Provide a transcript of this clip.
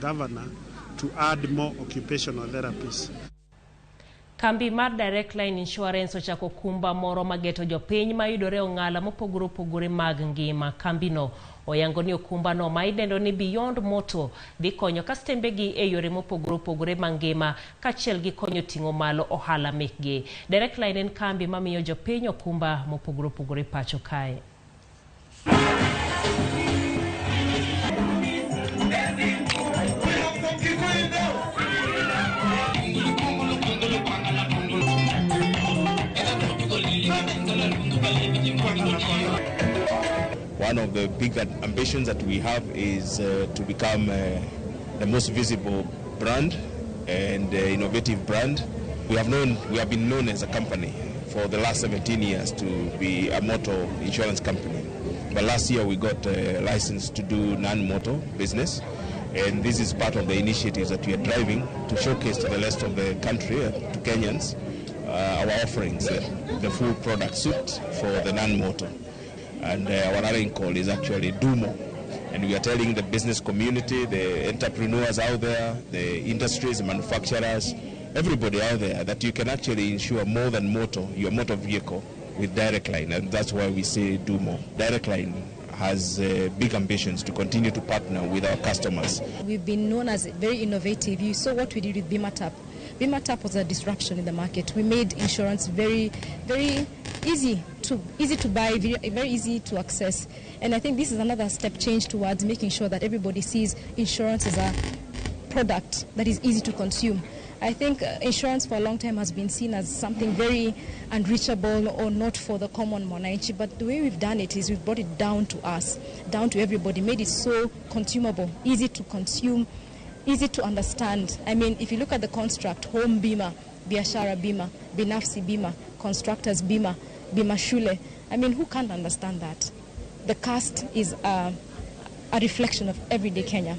governor to add more occupational therapies. Kambi mar Directline Insurance ochako okumba moro mageto jopiny ma yudore ong'ala mopogore opogore mag ngima. Kambino oyango ni okumba no ma idendo ni Beyond Moto dhi konyo kastembegi e yore mopogore opogore mag ngima kaachiel gi konyo ting'o malo ohala mekgi. Directline en kambi mamiyo jopiny okumba mopogore opogore pacho kae. One of the big ambitions that we have is to become the most visible brand and innovative brand. We have been known as a company for the last 17 years to be a motor insurance company. But last year we got a license to do non-motor business, and this is part of the initiatives that we are driving to showcase to the rest of the country, to Kenyans, our offerings, the full product suite for the non-motor. And our rallying call is actually Do More. And we are telling the business community, the entrepreneurs out there, the industries, the manufacturers, everybody out there, that you can actually insure more than motor, your motor vehicle, with Directline. And that's why we say Do More. Directline has big ambitions to continue to partner with our customers. We've been known as very innovative. You saw what we did with BimaTap. BimaTap was a disruption in the market. We made insurance very, very easy to buy, very easy to access. And I think this is another step change towards making sure that everybody sees insurance as a product that is easy to consume. I think insurance for a long time has been seen as something very unreachable or not for the common mwananchi, but the way we've done it is we've brought it down to us, down to everybody, made it so consumable, easy to consume, easy to understand. I mean, if you look at the construct, home bima, biashara bima, binafsi bima, constructors bima, bima shule, I mean, who can't understand that? The cost is a reflection of everyday Kenya.